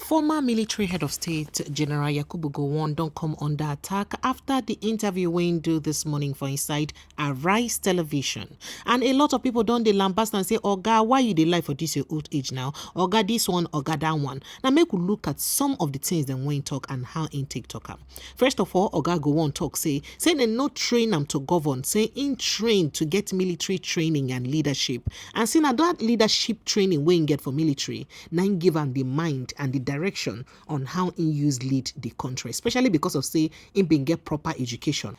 Former military head of state, General Yakubu Gowon, don't come under attack after the interview we do this morning for inside Arise Television. And a lot of people don't they lambast and say, Oga, why you dey lie for this your old age now? Oga this one, Oga that one. Now make we look at some of the things that we talk and how in TikTok am. First of all, Oga Gowon talk say they no train am to govern, say in train to get military training and leadership. And say na that leadership training we get for military, now give am the mind and the direction on how he use lead the country, especially because of say him been get proper education,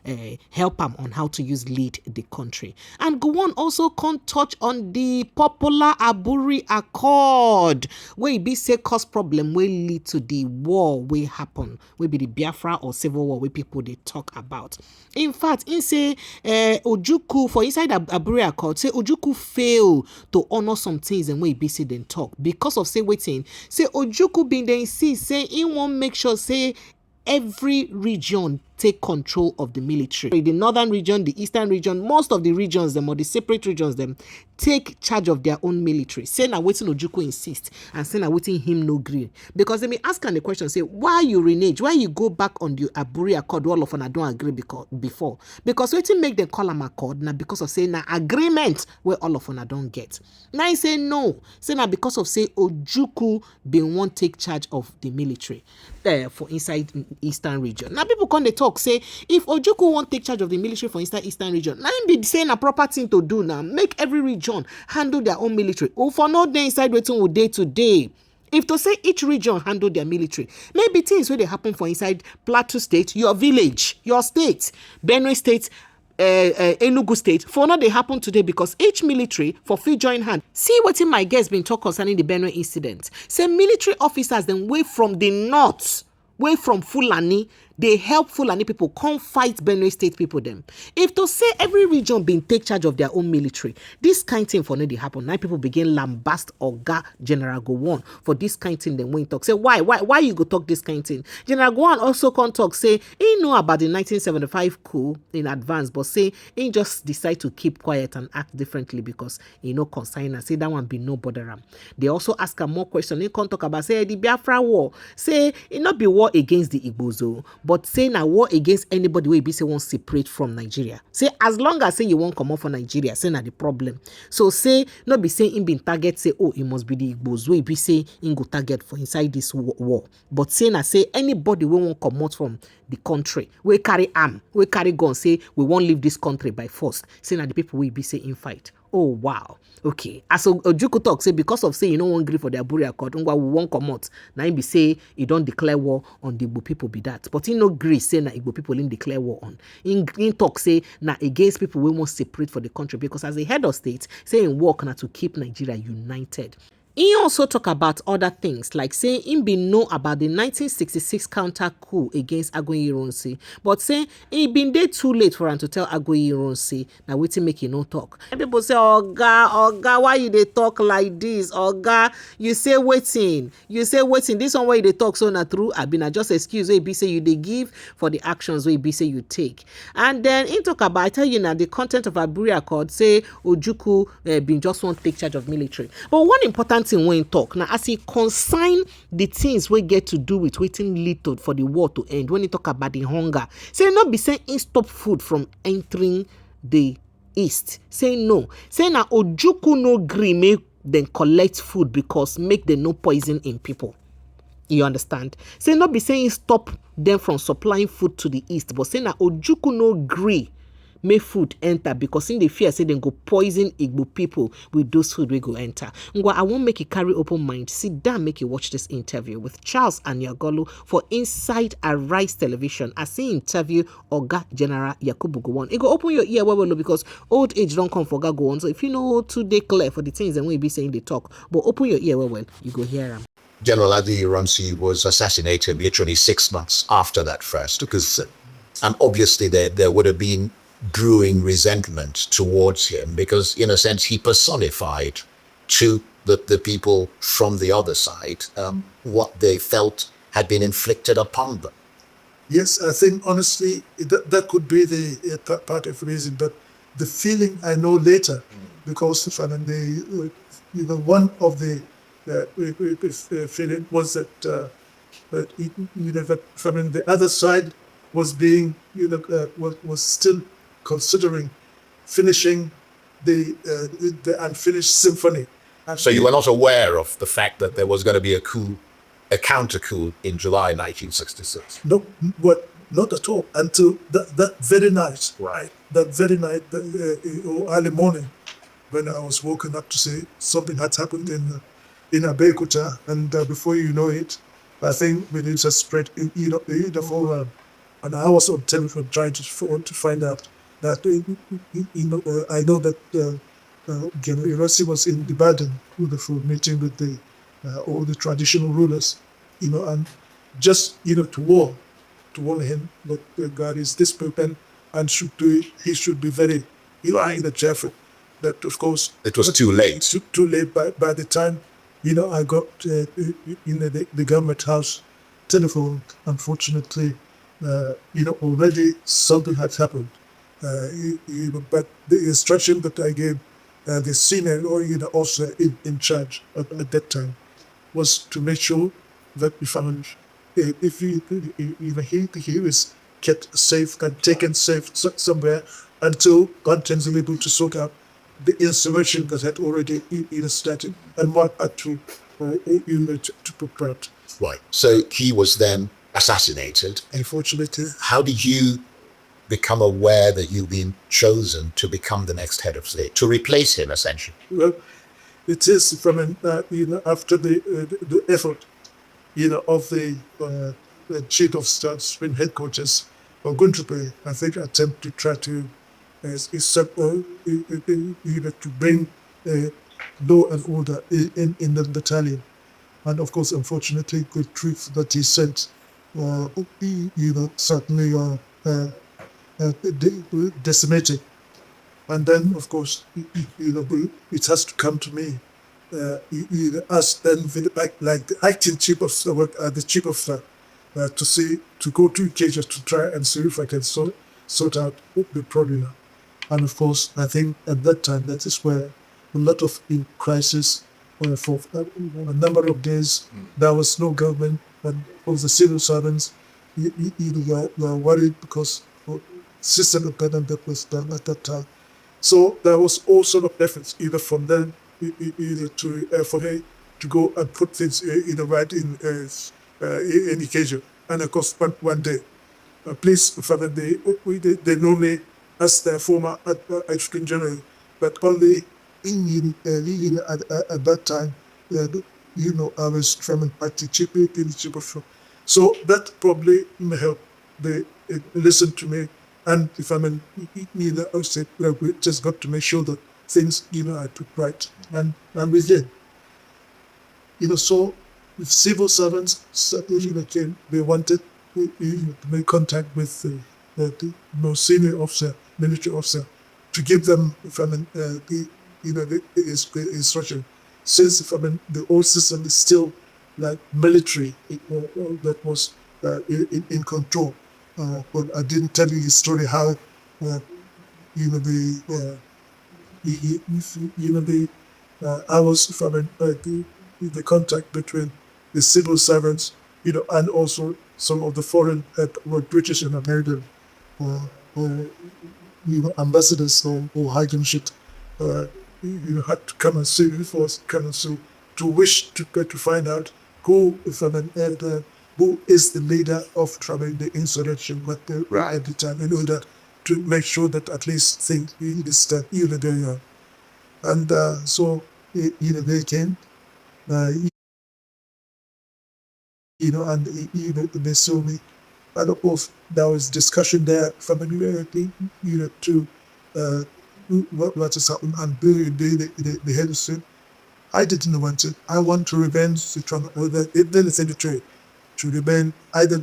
help him on how to use lead the country. And Gowon also can't touch on the popular Aburi Accord, where it be say cause problem will lead to the war will happen, will be the Biafra or civil war where people they talk about. In fact, in say Ojukwu for inside Aburi Accord, say Ojukwu fail to honor some things and where it be say then talk because of say waiting. Say Ojukwu been there insist say he won't make sure say every region take control of the military. The northern region, the eastern region, most of the regions them or the separate regions them take charge of their own military. Say na waiting Ojukwu insist and say na waiting him no green. Because they may ask him the question, say why you renege, why you go back on the Aburi Accord all of them don't agree before. Because waiting make them call them accord now because of say na agreement where all of them don't get. Now he say no. Say na because of say Ojukwu been want take charge of the military for inside eastern region. Now people come they talk say if Ojukwu won't take charge of the military for eastern region, now be saying a proper thing to do now. Make every region handle their own military. Or for no day inside waiting with day to day. If to say each region handle their military, maybe things where they happen for inside Plateau State, your village, your state, Benue State, Enugu State, for now they happen today because each military for free join hand. See what in my guest been talk concerning the Benue incident. Say military officers then way from the north, way from Fulani, they help Fulani people come fight Benue State people them. If to say every region been take charge of their own military, this kind of thing for no they happen. Now people begin lambast Oga General Gowon for this kind of thing. Then when talk say why you go talk this kind of thing. General Gowon also can't talk say he know about the 1975 coup in advance, but say he just decide to keep quiet and act differently because he no consign and say that one be no bother am. They also ask him more questions. He can't talk about say the Biafra War. Say it not be war against the Igbozo, but say na war against anybody wey be say won't separate from Nigeria. Say as long as say you won't come out for Nigeria, say na the problem. So say not be saying him been target say oh it must be the Igbos wey be say him go target for inside this war. But say na say anybody wey won't come out from the country, we carry arm, we carry gun, say we won't leave this country by force. Say na the people wey be say in fight. Oh wow. Okay. As Ojukwu talk say because of say you no wan gree for the Aburi Accord, we won't come out. Now he be say he don't declare war on the Igbo people be that. But he no gree say na Igbo people in declare war on. In talk say na against people we want separate for the country because as a head of state, say in work na to keep Nigeria united. He also talk about other things like saying him been know about the 1966 counter coup against Agoyi, but saying he been there too late for him to tell Agoyi now waiting make you no talk. And people say, Oga, why you they talk like this? Oga, you say waiting, this one why they talk so not true. I been just excuse where be say you they give for the actions where be say you take. And then he talk about, I tell you now the content of Aburi Accord say Ojukwu been just want to take charge of military. But one important thing when talk now as he consign the things we get to do with waiting lead to for the war to end, when he talk about the hunger, say not be saying he stop food from entering the east. Say no. Say now Ojukwu no gree make them collect food because make them no poison in people. You understand? Say not be saying stop them from supplying food to the east, but say now Ojukwu no gree make food enter because in the fear say then go poison Igbo people with those food we go enter. Ngwa, I won't make you carry open mind. Sit down, make you watch this interview with Charles Anyagolu for Inside Arise Television. I see interview Oga General Yakubu Gowon. It go open your ear well because old age don't come for Gowon. So if you know today clear for the things and we be saying they talk, but open your ear well, you go hear them. General Yakubu was assassinated literally 6 months after that first, because and obviously there would have been brewing resentment towards him because in a sense he personified to the people from the other side what they felt had been inflicted upon them. Yes, I think honestly that could be the part of the reason, but the feeling I know later because one of the feeling was that but that from the other side was being, was still considering finishing the unfinished symphony. So you were not aware of the fact that there was going to be a coup, a counter coup in July 1966? No, not at all until that very night. Right. That very night, early morning, when I was woken up to say something had happened in Abeokuta, and before you know it, I think the news has spread for an hours on telephone trying to find out that I know that General Yakubu was in Ibadan for meeting with all the traditional rulers, and just to warn him that God is this prepared and he should be very careful. That of course it was too late. Too late by the time I got in the government house telephone. Unfortunately, already something had happened. But the instruction that I gave the senior officer in charge at that time was to make sure that if he was kept safe and taken safe somewhere until God is able to sort out the insurrection that had already started and what had to prepare. Right. So he was then assassinated. Unfortunately. How did you become aware that you've been chosen to become the next head of state, to replace him, essentially? Well, it is from after the effort of the chief of staff, Spring headquarters, or Guntupe, I think, attempt to try to to bring law and order in the battalion. And of course, unfortunately, the troops that he sent, certainly decimated. And then, of course, it has to come to me. Us then, like the acting chief of the chief of staff, to go to Ikeja to try and see if I can sort out the problem. And of course, I think at that time, that is where a lot of crisis for a number of days, there was no government, and of the civil servants, were worried because of system independence that was done at that time. So there was all sort of efforts, either from them, for her to go and put things right in occasion. And of course, one day, please, Father, they know me as the former Extreme General, but only at that time, I was German party chief of. So that probably may help. They listen to me, and if I said, we just got to make sure that things, I took right, and we did. So with civil servants, certainly they wanted to make contact with the most senior officer, military officer, to give them the instruction. Since the old system is still like military, that was in control. But I didn't tell you the story how I was the contact between the civil servants, and also some of the foreign were British and American, ambassadors or high commissioners, had to come and see before to wish to find out who is the leader of the insurrection, but at the time, in order to make sure that at least things start going on. And so they came, and they saw me. And of course, there was discussion there from to what is happening and the head of state. I didn't want it. I want to remain the secretary, to remain either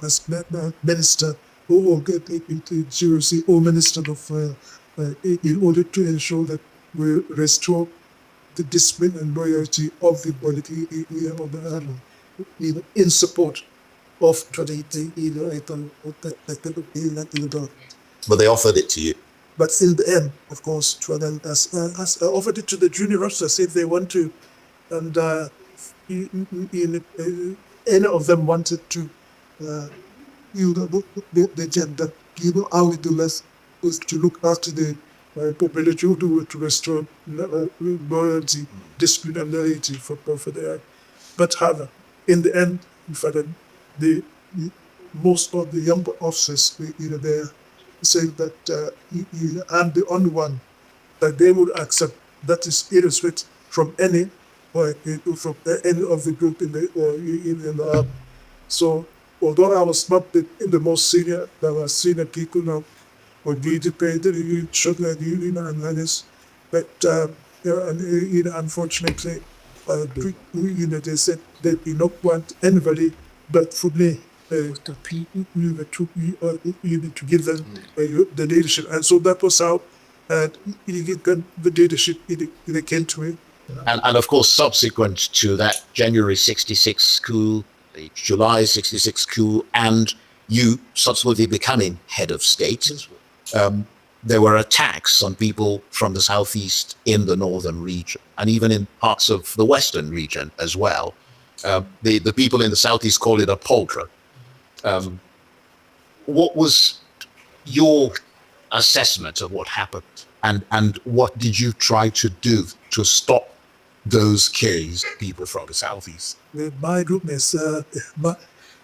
as minister or get into GRC or minister of in order to ensure that we restore the discipline and loyalty of the polity of the army, in support of But they offered it to you. But in the end, of course, I offered it to the junior officers if they want to, and any of them wanted to, the gender, how we do less was to look after the population to restore loyalty, discriminality for the but however, in the end, in fact, the most of the younger officers, they're saying that I'm the only one that they would accept. That is irrespective from any or from any of the group in the army. So although I was not in the most senior, there were senior people now were independent, sugar, and others. But unfortunately, they said they did not want anybody but for me to give them the leadership. And so that was how the leadership came to me. And of course, subsequent to that January 66 coup, the July 66 coup, and you subsequently becoming head of state, there were attacks on people from the southeast in the northern region, and even in parts of the western region as well. The people in the southeast call it a polka. What was your assessment of what happened, and what did you try to do to stop those killings of people from the southeast? My goodness,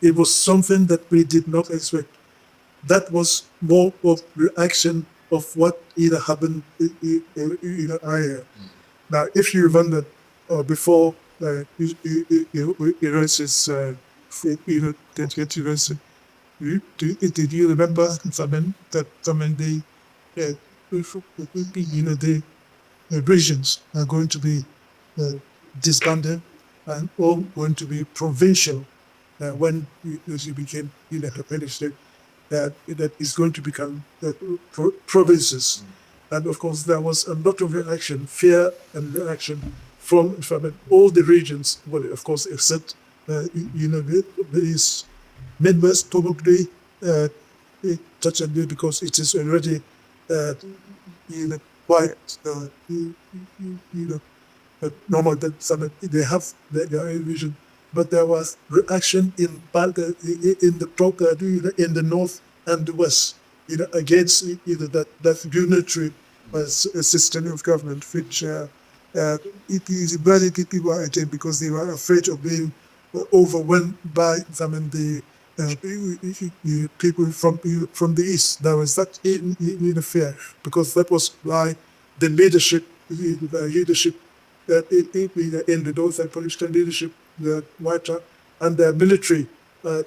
it was something that we did not expect. That was more of reaction of what either happened in area. Now, if you remember, before Iran's did you remember something that the regions are going to be disbanded and all going to be provincial when you became minister, that is going to become provinces. And of course, there was a lot of reaction, fear and reaction from all the regions. Well, of course, except these Midwest probably touch on it because it is already quite normal that they have their own vision. But there was reaction in the north and the west, against that unitary system of government, which it is very people are against because they were afraid of being overwhelmed by the people from the east. There was that fear because that was why the leadership that in the north and political leadership were wiped out, and the military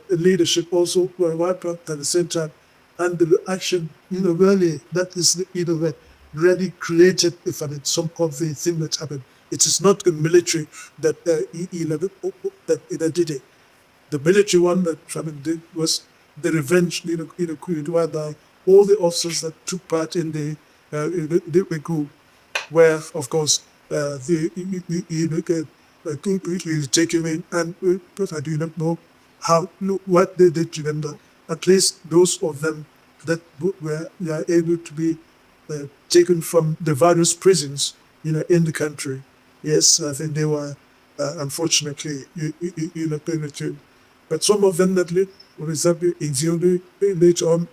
leadership also were wiped out at the same time. And the action, really, that is really created some of the thing that happened. It is not the military that that did it. The military one that did was the revenge, whereby all the officers that took part in the coup were, of course, taken in, and but I do not know what they did to them. But at least those of them that were able to be taken from the various prisons, in the country. Yes, I think they were unfortunately penitentiary. But some of them that later on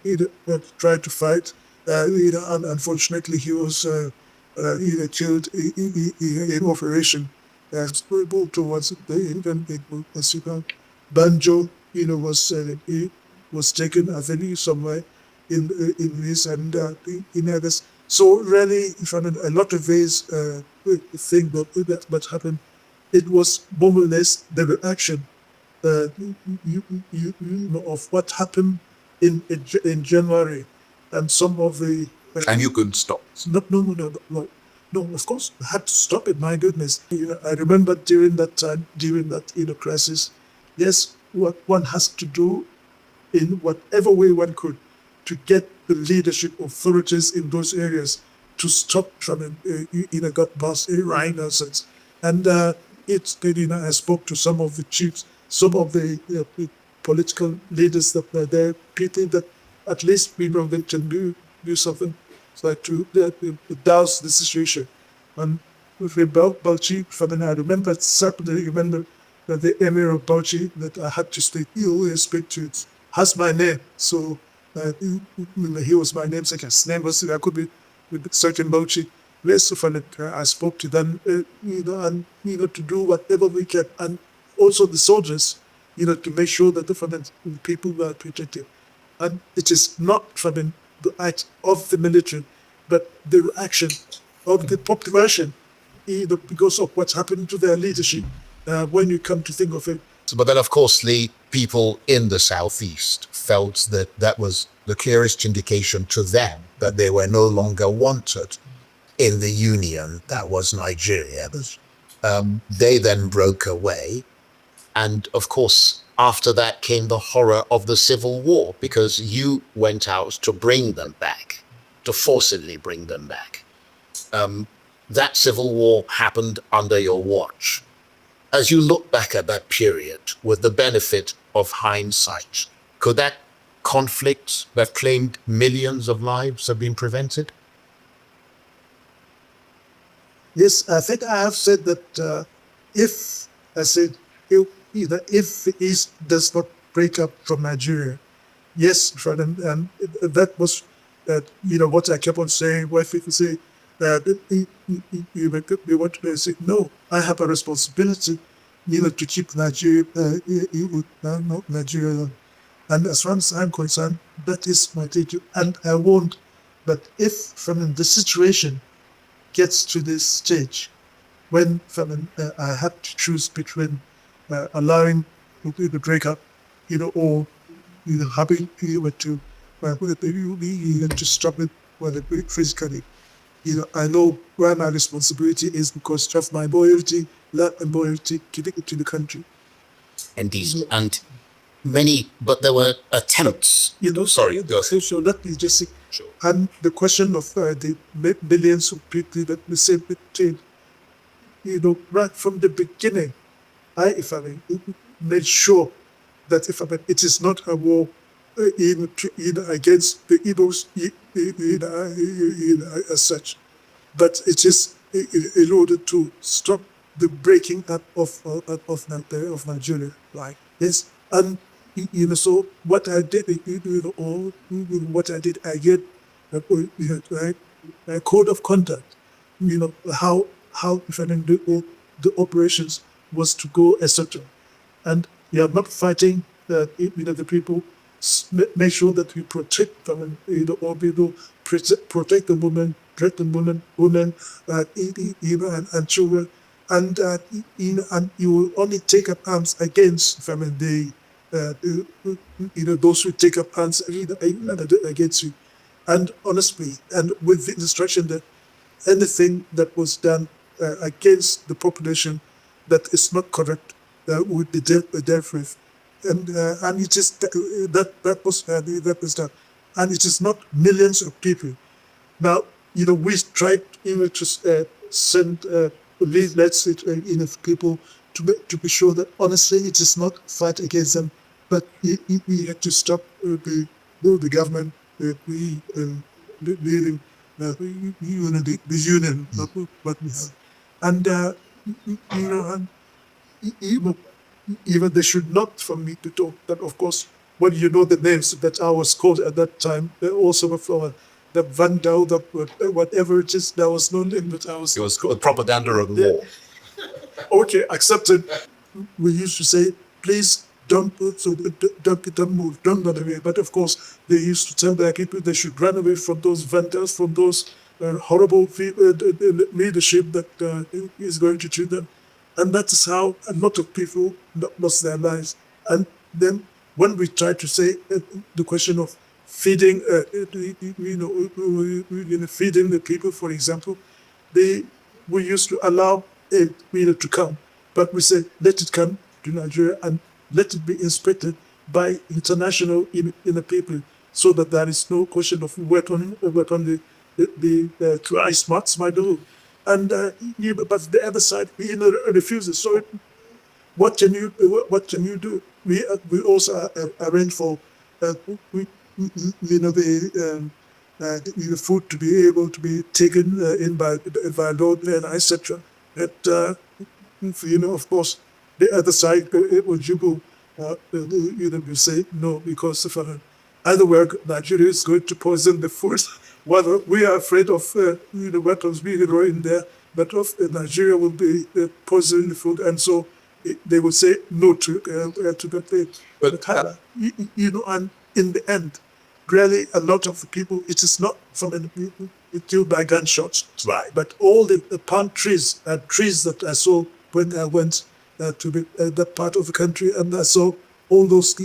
tried to fight. And unfortunately, he was killed in operation. Towards the Banjo, was taken, I think, somewhere in this and in others. So really, a lot of ways think that happened. It was more or less the reaction of what happened in January, and some of the. And you couldn't stop. No, of course, I had to stop it, my goodness. I remember during that time, during that crisis, yes, what one has to do in whatever way one could to get the leadership authorities in those areas to stop from got past right nonsense. And I spoke to some of the chiefs, some of the political leaders that were there, people that at least they can do something. So to douse the situation. And Bauchi, I remember certainly remember that the Emir of Bauchi that I had to speak to has my name. So he was my namesake. His name was Yakubu certain Bauchi. Yes, I spoke to them, and to do whatever we can, and also the soldiers, to make sure that the people were protected. And it is not the act of the military, but the reaction of the population, because of what's happened to their leadership. When you come to think of it, But then, of course, the people in the southeast felt that that was the clearest indication to them that they were no longer wanted in the union that was Nigeria. They then broke away. And of course, after that came the horror of the Civil War, because you went out to bring them back, to forcibly bring them back. That Civil War happened under your watch. As you look back at that period with the benefit of hindsight, could that conflict that claimed millions of lives have been prevented? yes, I think I have said that if the East does not break up from Nigeria, yes, and that was what I kept on saying. Where people say that they want to say, no, I have a responsibility, to keep Nigeria, Nigeria. And as far as I'm concerned, that is my duty, and I won't. But if the situation gets to this stage, when I have to choose between allowing the breakup, or having to stop it physically. I know where my responsibility is because of my loyalty, love and loyalty to the country. Indeed. And many, but there were attempts. Sorry, go ahead. So let me just say, Sure. and the question of the millions of people that we say between, right from the beginning, I made sure that it is not a war against the Igbos as such, but it is in order to stop the breaking up of Nigeria. Right. Yes, and so what I did, I get a code of conduct. How the operations was to go, etc. And we are not fighting the people. Make sure that we protect them, protect the women, and children, and you will only take up arms against those who take up arms against you. And honestly, and with the instruction that anything that was done against the population that is not correct would be dealt with. And it is that was done, and it is not millions of people. Now, we tried to send leaflets people to be sure that honestly it is not fight against them, but we had to stop the government, the union, what we have, and even they should not for me to talk. But of course, when the names that I was called at that time, also before the Vandal, the whatever it is, there was no name that I was. It was called propaganda of the war. Okay, accepted. We used to say, please don't move, don't run away. But of course, they used to tell their people they should run away from those vandals, from those horrible leadership that is going to treat them. And that is how a lot of people lost their lives. And then when we try to say the question of feeding, feeding the people, for example, we used to allow aid to come, but we say let it come to Nigeria and let it be inspected by international people, so that there is no question of weapon the try smart might do. And but the other side refuses. So what can you do? We also arrange for the food to be able to be taken in by road and etc. that, of course, the other side, Ojukwu, will say no because of either way, Nigeria is going to poison the food. Whether we are afraid of weapons being in there, but of Nigeria will be poisoning the food, and so they will say no to that thing. But and in the end, really, a lot of the people, it is not from the people killed by gunshots, right? But all the palm trees and trees that I saw when I went to that part of the country, and I saw all those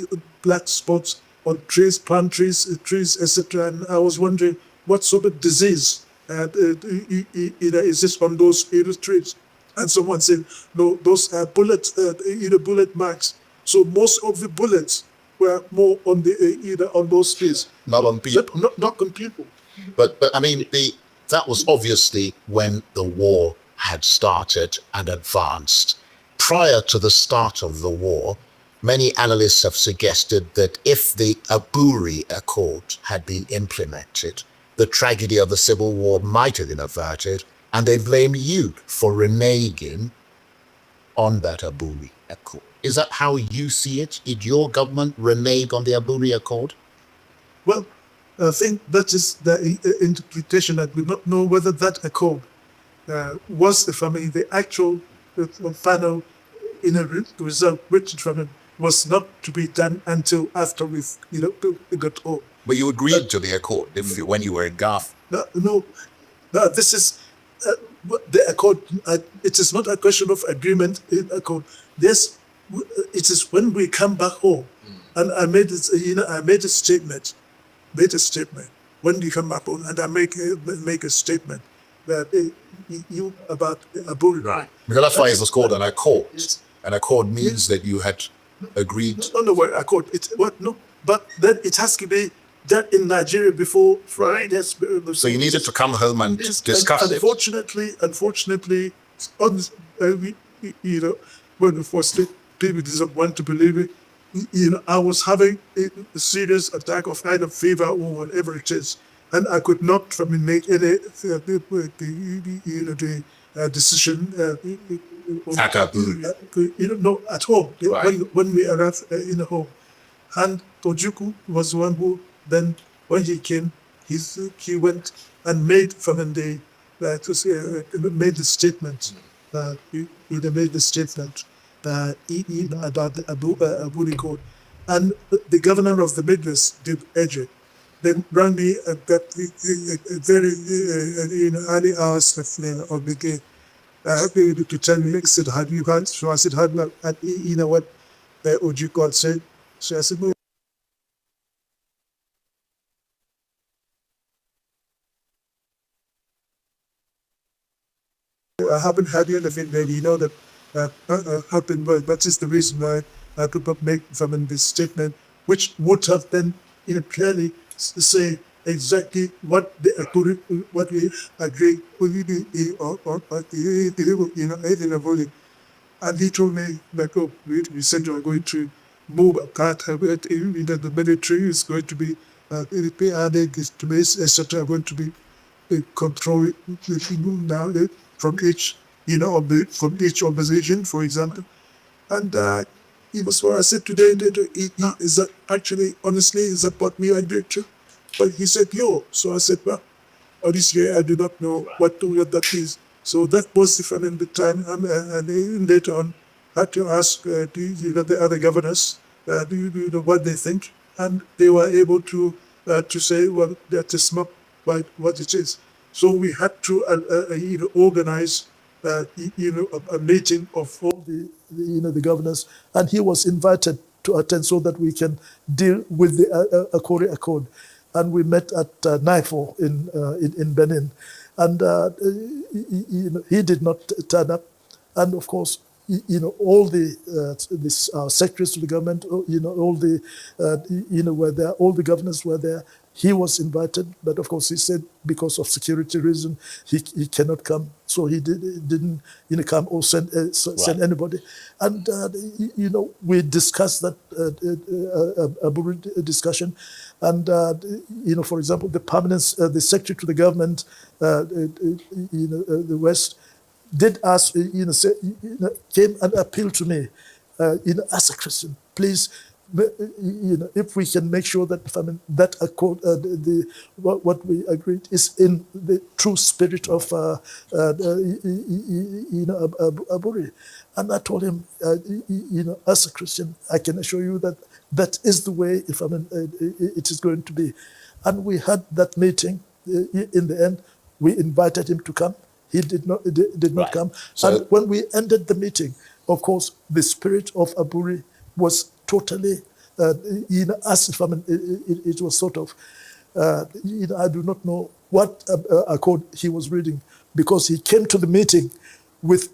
black spots on trees, palm trees, etc. And I was wondering what sort of disease is this on those trees? And someone said, no, those are bullet marks. So most of the bullets were more on the on those trees, Not on people. not on people. But I mean, that was obviously when the war had started and advanced. Prior to the start of the war, many analysts have suggested that if the Aburi Accord had been implemented, the tragedy of the Civil War might have been averted, and they blame you for reneging on that Aburi Accord. Is that how you see it? Did your government renege on the Aburi Accord? Well, I think that is the interpretation. I do not know whether that accord was the actual final result, which was not to be done until after we got home. But you agreed to the accord when you were in Gath. No, this is the accord. It is not a question of agreement in accord. This, it is when we come back home, and I made it. I made a statement. When you come back home, and I make a statement that you about Aburi. Right. Because that's why it was called an accord. An accord means that you had agreed. No, accord. It's what? No, but then it has to be done in Nigeria before Friday. So you needed to come home and discuss it. Unfortunately, when the first people didn't want to believe it, I was having a serious attack of kind of fever or whatever it is, and I could not make any decision. At Aburi. No, at home. Right. When we arrived in home, and Ojukwu was the one who then, when he came, he went and made made the statement. He made the statement about the Aburi Accord, and the governor of the Midwest did urge it. Then rang me at that very early hours of the day. To tell me, he said, "Have you heard?" So I said, "Have you?" And you know what Ojukwu said? So I said, "No." I haven't had anything that that happened, but that is the reason why I could not make this statement, which would have then clearly say exactly what we agree with and he told me like, oh, you said you are going to move a part that the military is going to be etc. going to be control now from each from each opposition, for example. And it was what I said today. Is that actually, honestly, is that what me I did too? But he said, yo. So I said, well, honestly, I do not know what that is. So that was different in the time. And later on, I had to ask the other governors what they think. And they were able to say, well, that is not what it is. So we had to organize a meeting of all the governors, and he was invited to attend so that we can deal with the Aburi Accord. And we met at Naifo in Benin, and he did not turn up. And of course, all the secretaries to the government, all the were there, all the governors were there. He was invited, but of course he said because of security reason he cannot come, so he didn't come or send anybody. And we discussed that Aburi discussion, and for example, the permanent the secretary to the government, the West. did ask, say, came and appealed to me, as a Christian, please, if we can make sure that that accord, what we agreed is in the true spirit of Aburi, and I told him, as a Christian, I can assure you that that is the way. It is going to be, and we had that meeting. In the end, we invited him to come. He did not Right. come. So- And when we ended the meeting, of course, the spirit of Aburi was totally, as if it was sort of, I do not know what accord he was reading, because he came to the meeting with,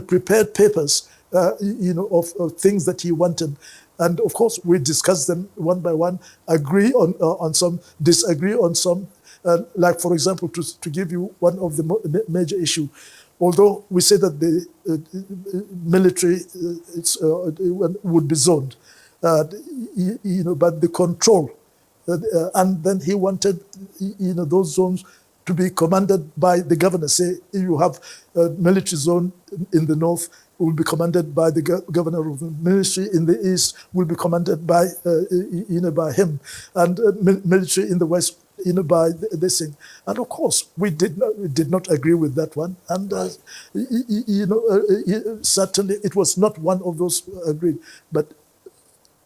prepared papers, of things that he wanted. And of course, we discussed them one by one, agree on some, disagree on some. Like, for example, to give you one of the major issue, although we say that the military would be zoned, but the control, and then he wanted, those zones to be commanded by the governor. Say you have a military zone in the north, will be commanded by the governor of the ministry. In the east, will be commanded by by him, and military in the west, by this thing. And of course, we did not agree with that one. And certainly, it was not one of those agreed. But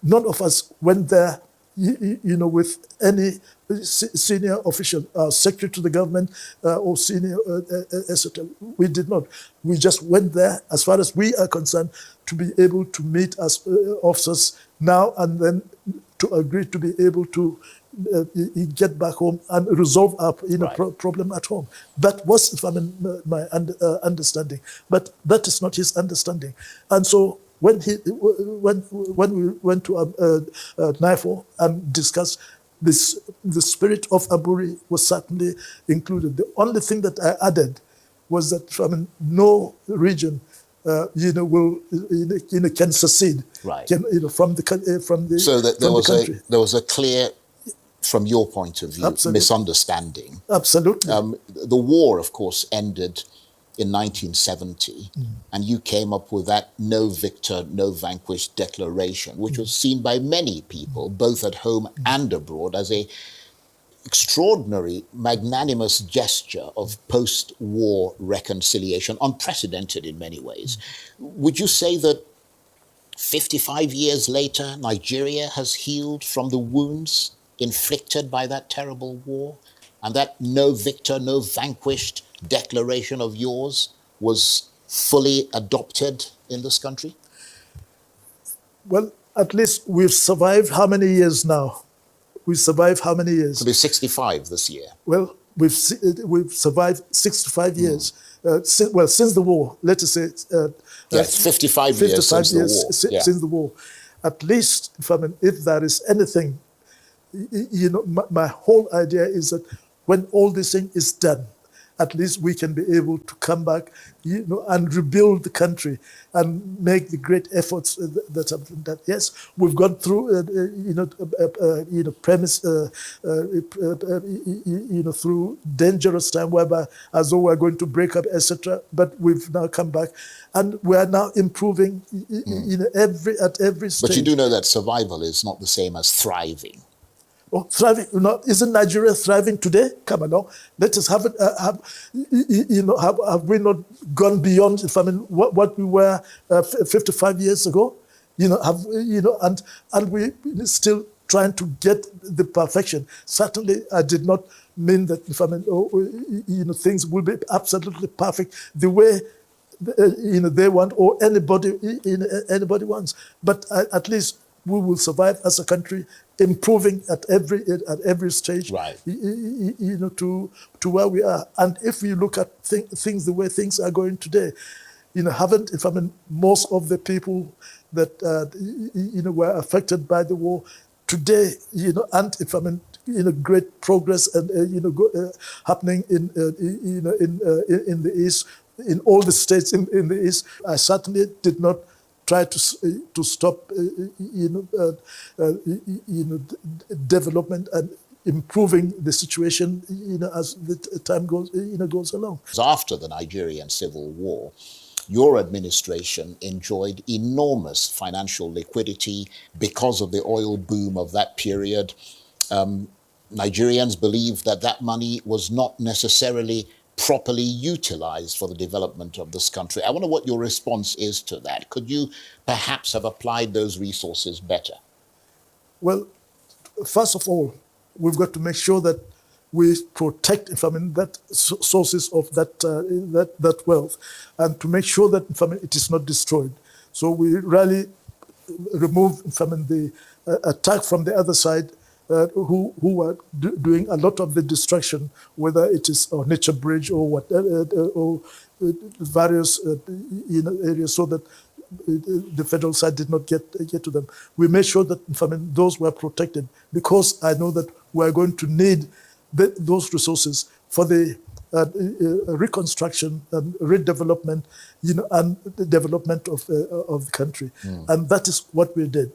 none of us went there, with any senior official, secretary to the government, or senior, etc. We did not. We just went there, as far as we are concerned, to be able to meet as officers now and then, to agree to be able to get back home and resolve our problem at home. That was my understanding, but that is not his understanding. And so when we went to NIFO and discussed this, the spirit of Aburi was certainly included. The only thing that I added was that no region will can secede, Right. from the So that there from was the country. there was a clear, from your point of view, Absolutely. misunderstanding. Absolutely. The war, of course, ended in 1970, and you came up with that no victor, no vanquished declaration, which was seen by many people, both at home and abroad, as a extraordinary, magnanimous gesture of post-war reconciliation, unprecedented in many ways. Would you say that 55 years later, Nigeria has healed from the wounds inflicted by that terrible war, and that no victor, no vanquished declaration of yours was fully adopted in this country? Well, at least we've survived how many years now? We've survived how many years? It'll be 65 this year. Well, we've survived 65 years. Since the war, let us say. Yes, 55 years since the war. Yeah. Since the war. At least, if there is anything, my whole idea is that when all this thing is done, at least we can be able to come back, and rebuild the country and make the great efforts that have been done. Yes, we've gone through, through dangerous time, whereby as though we're going to break up, etc. But we've now come back, and we are now improving, at every stage. But you do know that survival is not the same as thriving. Oh, thriving, isn't Nigeria thriving today? Come along, let us have it. Have we not gone beyond? What we were 55 years ago? And we still trying to get the perfection. Certainly, I did not mean that. Things will be absolutely perfect the way they want, or anybody wants. But at least we will survive as a country, improving at every stage, right? To where we are. And if we look at things the way things are going today, most of the people that were affected by the war today, and great progress and happening in the East, in all the states in the East. I certainly did not try to stop development and improving the situation, as the time goes along. After the Nigerian Civil War, your administration enjoyed enormous financial liquidity because of the oil boom of that period. Nigerians believe that that money was not necessarily properly utilized for the development of this country. I wonder what your response is to that. Could you perhaps have applied those resources better? Well, first of all, we've got to make sure that we protect, that sources of that wealth, and to make sure that it is not destroyed. So we really remove the attack from the other side, who are doing a lot of the destruction, whether it is a nature bridge or whatever, or various areas, so that the federal side did not get to them. We made sure that those were protected, because I know that we're going to need those resources for the reconstruction and redevelopment, and the development of the country. And that is what we did.